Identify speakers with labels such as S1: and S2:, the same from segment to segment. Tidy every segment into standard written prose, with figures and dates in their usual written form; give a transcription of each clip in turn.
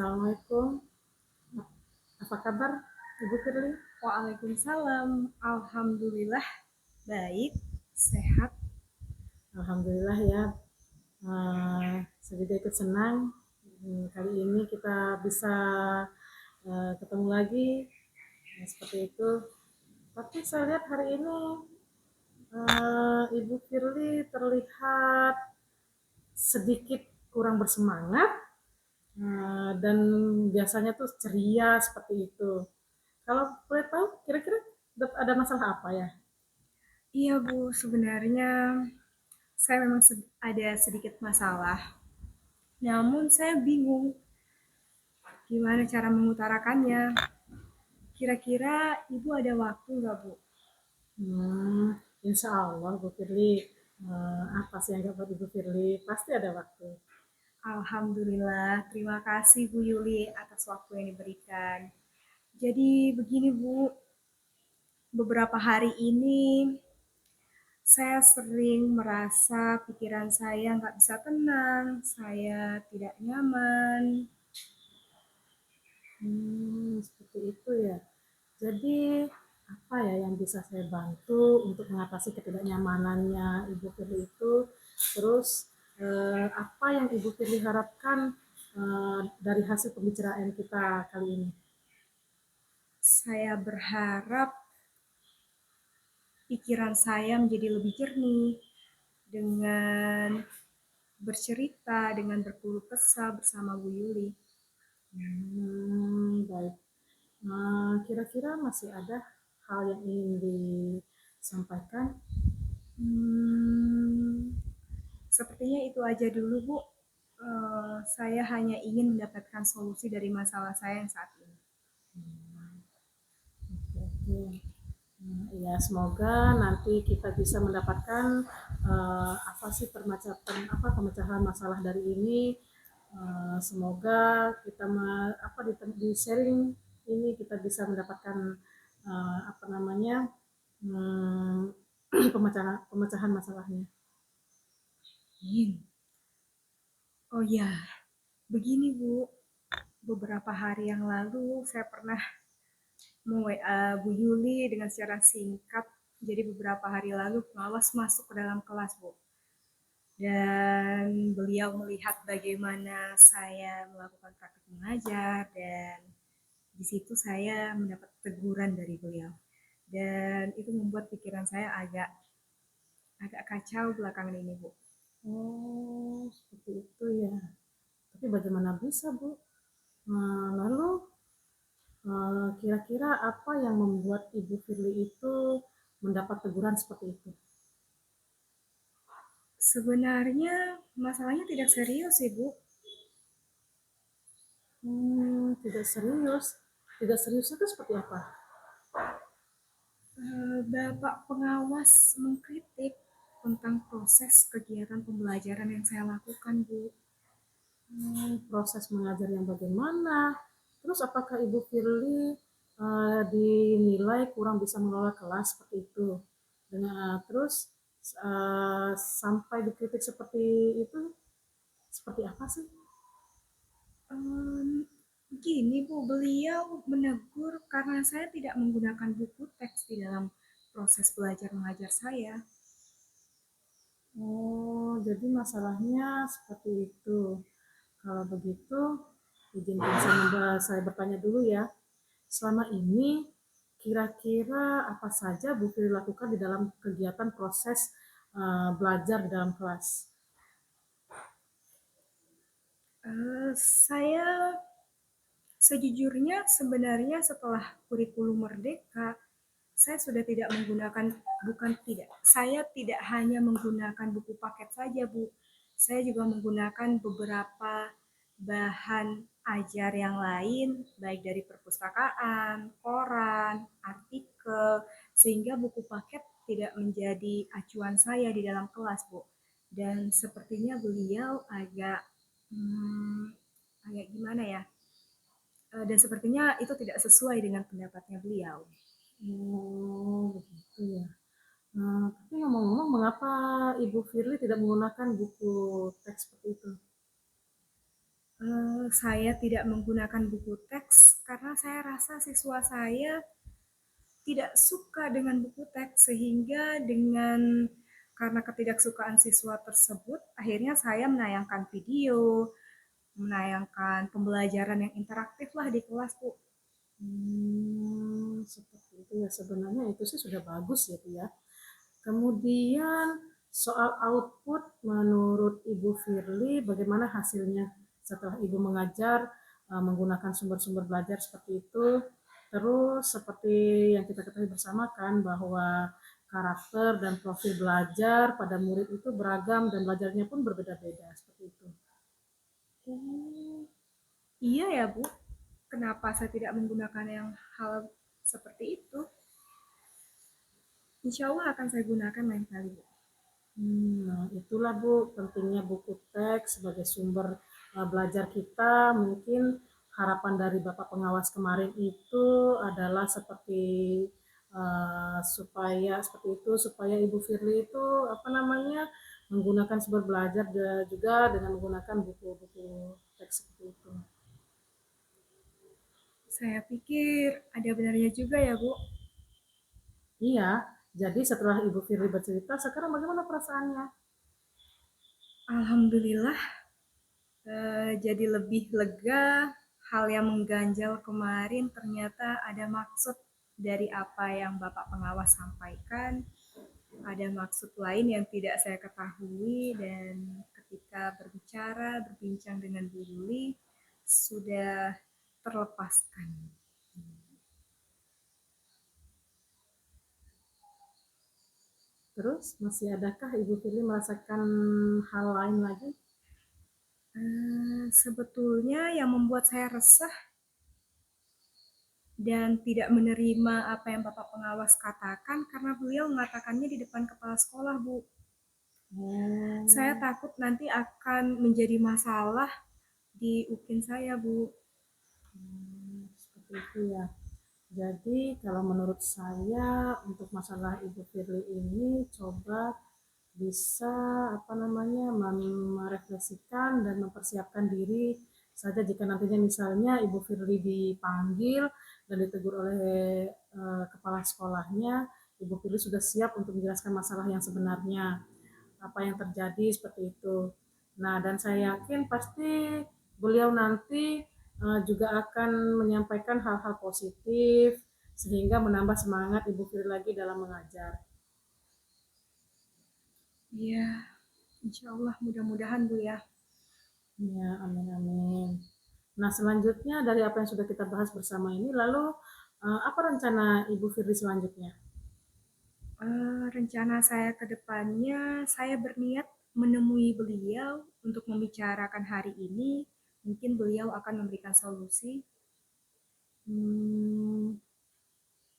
S1: Assalamualaikum. Apa kabar, Ibu Firly?
S2: Waalaikumsalam. Alhamdulillah baik, sehat.
S1: Alhamdulillah ya. Saya juga ikut senang. Kali ini kita bisa ketemu lagi seperti itu. Tapi saya lihat hari ini Ibu Firly terlihat sedikit kurang bersemangat dan biasanya tuh ceria seperti itu. Kalau boleh tahu, kira-kira ada masalah apa ya?
S2: Iya Bu, sebenarnya saya memang ada sedikit masalah. Namun saya bingung gimana cara mengutarakannya. Kira-kira Ibu ada waktu nggak Bu?
S1: Hmm, insya Allah Bu Firly, apa sih yang dapat Ibu Firly? Pasti ada waktu.
S2: Alhamdulillah, terima kasih Bu Yuli atas waktu yang diberikan. Jadi begini Bu, beberapa hari ini saya sering merasa pikiran saya nggak bisa tenang, saya tidak nyaman.
S1: Seperti itu ya. Jadi apa ya yang bisa saya bantu untuk mengatasi ketidaknyamanannya Ibu Firly itu? Terus apa yang Ibu Firly harapkan dari hasil pembicaraan kita kali ini?
S2: Saya berharap pikiran saya menjadi lebih jernih dengan bercerita, dengan berkeluh kesah bersama Bu Yuli.
S1: Baik. Kira-kira masih ada hal yang ingin disampaikan?
S2: Hmm, Sepertinya itu aja dulu Bu. Saya hanya ingin mendapatkan solusi dari masalah saya yang saat ini.
S1: Oke, oke. Ya, semoga nanti kita bisa mendapatkan apa sih pemecahan masalah dari ini. Semoga kita di sharing ini kita bisa mendapatkan apa namanya hmm, pemecahan masalahnya.
S2: Oh ya, begini Bu. Beberapa hari yang lalu saya pernah WA Bu Yuli dengan secara singkat. Jadi beberapa hari lalu pengawas masuk ke dalam kelas Bu. Dan beliau melihat bagaimana saya melakukan praktik mengajar dan di situ saya mendapat teguran dari beliau. Dan itu membuat pikiran saya agak agak kacau belakangan ini, Bu.
S1: Oh, seperti itu ya. Tapi bagaimana bisa, Bu? Lalu kira-kira apa yang membuat Ibu Firly itu mendapat teguran seperti itu?
S2: Sebenarnya masalahnya tidak serius sih, Bu.
S1: Tidak serius. Tidak serius itu seperti apa?
S2: Bapak pengawas mengkritik tentang proses kegiatan pembelajaran yang saya lakukan, Bu.
S1: Proses mengajar yang bagaimana? Terus apakah Ibu Firly dinilai kurang bisa mengelola kelas seperti itu? Terus sampai dikritik seperti itu, seperti apa sih?
S2: Em, Begini Bu, beliau menegur karena saya tidak menggunakan buku teks di dalam proses belajar mengajar saya.
S1: Oh, jadi masalahnya seperti itu. Kalau begitu, izinkan saya bertanya dulu ya. Selama ini, kira-kira apa saja Bu Fili lakukan di dalam kegiatan proses belajar di dalam kelas?
S2: Saya sejujurnya sebenarnya setelah kurikulum merdeka, saya sudah tidak menggunakan, bukan tidak, saya tidak hanya menggunakan buku paket saja Bu, saya juga menggunakan beberapa bahan ajar yang lain, baik dari perpustakaan, koran, artikel, sehingga buku paket tidak menjadi acuan saya di dalam kelas Bu. Dan sepertinya beliau agak gimana ya, dan sepertinya itu tidak sesuai dengan pendapatnya beliau.
S1: Oh, begitu ya. Tapi ngomong-ngomong, mengapa Ibu Firly tidak menggunakan buku teks seperti itu?
S2: Saya tidak menggunakan buku teks karena saya rasa siswa saya tidak suka dengan buku teks, sehingga karena ketidaksukaan siswa tersebut akhirnya saya menayangkan video, menayangkan pembelajaran yang interaktif lah di kelas, Bu.
S1: Seperti itu ya, sebenarnya itu sih sudah bagus ya, Bu ya. Kemudian soal output menurut Ibu Firly bagaimana hasilnya setelah Ibu mengajar menggunakan sumber-sumber belajar seperti itu. Terus seperti yang kita ketahui bersama kan bahwa karakter dan profil belajar pada murid itu beragam dan belajarnya pun berbeda-beda seperti itu.
S2: Oh, iya ya, Bu. Kenapa saya tidak menggunakan yang hal seperti itu? Insya Allah akan saya gunakan lain kali, Bu.
S1: Nah, itulah Bu, pentingnya buku teks sebagai sumber belajar kita. Mungkin harapan dari Bapak pengawas kemarin itu adalah seperti supaya seperti itu, supaya Ibu Firly itu apa namanya menggunakan sumber belajar juga dengan menggunakan buku-buku teks seperti itu.
S2: Saya pikir ada benarnya juga ya, Bu.
S1: Iya, jadi setelah Ibu Firly bercerita, sekarang bagaimana perasaannya?
S2: Alhamdulillah, jadi lebih lega. Hal yang mengganjal kemarin ternyata ada maksud dari apa yang Bapak pengawas sampaikan. Ada maksud lain yang tidak saya ketahui, dan ketika berbincang dengan Bu Yuli, sudah terlepaskan.
S1: Terus masih adakah Ibu Firly merasakan hal lain lagi?
S2: Sebetulnya yang membuat saya resah dan tidak menerima apa yang Bapak pengawas katakan karena beliau mengatakannya di depan kepala sekolah, Bu. Saya takut nanti akan menjadi masalah di UKIN saya, Bu.
S1: Seperti itu ya. Jadi kalau menurut saya untuk masalah Ibu Firly ini coba bisa apa namanya merefleksikan dan mempersiapkan diri saja jika nantinya misalnya Ibu Firly dipanggil dan ditegur oleh kepala sekolahnya, Ibu Firly sudah siap untuk menjelaskan masalah yang sebenarnya, apa yang terjadi seperti itu. Nah, dan saya yakin pasti beliau nanti juga akan menyampaikan hal-hal positif sehingga menambah semangat Ibu Firly lagi dalam mengajar.
S2: Ya, insya Allah mudah-mudahan, Bu ya.
S1: Ya, amin amin. Nah, selanjutnya dari apa yang sudah kita bahas bersama ini, lalu apa rencana Ibu Firly selanjutnya?
S2: Rencana saya ke depannya, saya berniat menemui beliau untuk membicarakan hari ini. Mungkin beliau akan memberikan solusi.
S1: Hmm,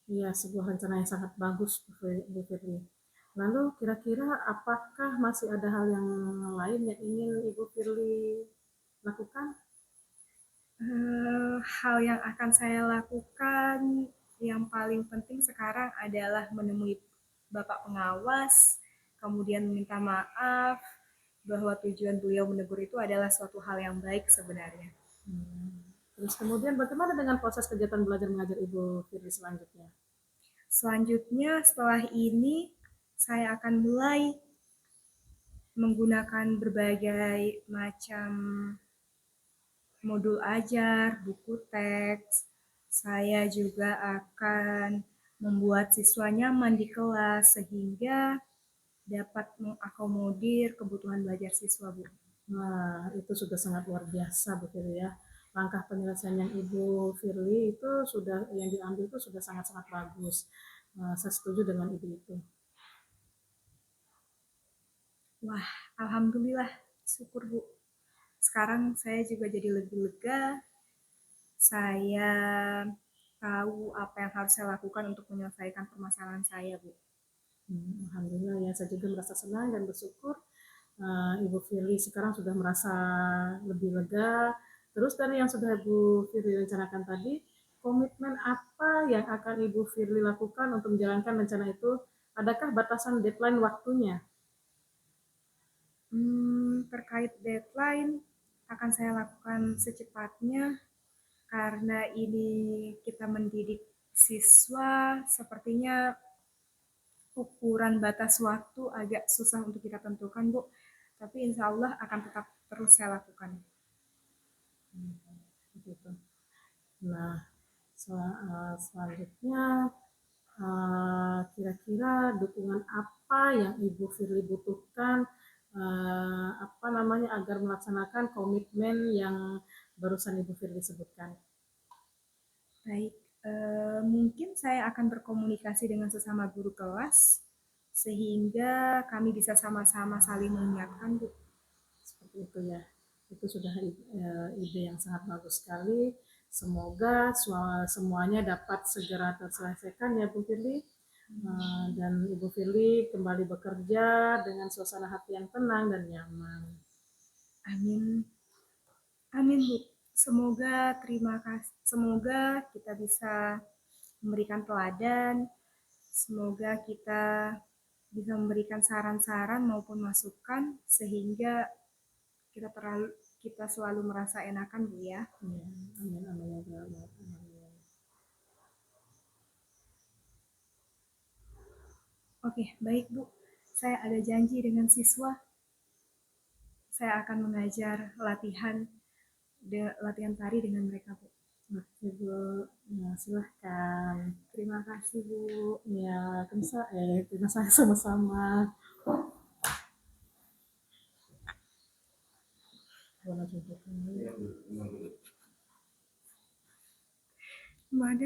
S1: ya, sebuah rencana yang sangat bagus, Bu Firly. Lalu kira-kira apakah masih ada hal yang lain yang ingin Ibu Firly lakukan?
S2: Hal yang akan saya lakukan yang paling penting sekarang adalah menemui Bapak pengawas, kemudian meminta maaf bahwa tujuan beliau menegur itu adalah suatu hal yang baik sebenarnya.
S1: Terus kemudian bagaimana dengan proses kegiatan belajar mengajar Ibu Firly selanjutnya?
S2: Selanjutnya setelah ini saya akan mulai menggunakan berbagai macam modul ajar, buku teks. Saya juga akan membuat siswa nyaman di kelas sehingga dapat mengakomodir kebutuhan belajar siswa, Bu.
S1: Nah, itu sudah sangat luar biasa, Bu Firly ya. Langkah penyelesaian yang Ibu Firly itu sudah yang diambil itu sudah sangat-sangat bagus. Saya setuju dengan ide itu.
S2: Wah, alhamdulillah, syukur, Bu. Sekarang saya juga jadi lebih lega. Saya tahu apa yang harus saya lakukan untuk menyelesaikan permasalahan saya, Bu.
S1: Alhamdulillah ya, saya juga merasa senang dan bersyukur Ibu Firly sekarang sudah merasa lebih lega. Terus dari yang sudah Ibu Firly rencanakan tadi, komitmen apa yang akan Ibu Firly lakukan untuk menjalankan rencana itu? Adakah batasan deadline waktunya?
S2: Terkait deadline, akan saya lakukan secepatnya karena ini kita mendidik siswa, sepertinya ukuran batas waktu agak susah untuk kita tentukan, Bu. Tapi insya Allah akan tetap terus saya lakukan.
S1: Gitu. Nah, selanjutnya kira-kira dukungan apa yang Ibu Firly butuhkan apa namanya agar melaksanakan komitmen yang barusan Ibu Firly sebutkan?
S2: Baik, mungkin saya akan berkomunikasi dengan sesama guru kelas sehingga kami bisa sama-sama saling mengingatkan, Bu.
S1: Seperti itu ya. Itu sudah ide yang sangat bagus sekali. Semoga semuanya dapat segera terselesaikan ya Bu Firly. Dan Ibu Firly kembali bekerja dengan suasana hati yang tenang dan nyaman.
S2: Amin. Amin, Bu. Semoga kita bisa memberikan teladan, semoga kita bisa memberikan saran-saran maupun masukan sehingga kita selalu merasa enakan, Bu ya.
S1: Ya, amin, amin, ya Allah. Amin.
S2: Oke, baik Bu. Saya ada janji dengan siswa. Saya akan mengajar latihan tari dengan mereka, Bu.
S1: Oke Bu, ya, silahkan.
S2: Terima kasih, Bu.
S1: Ya, terima kasih sama-sama. Boleh tunjukkan.
S2: Mana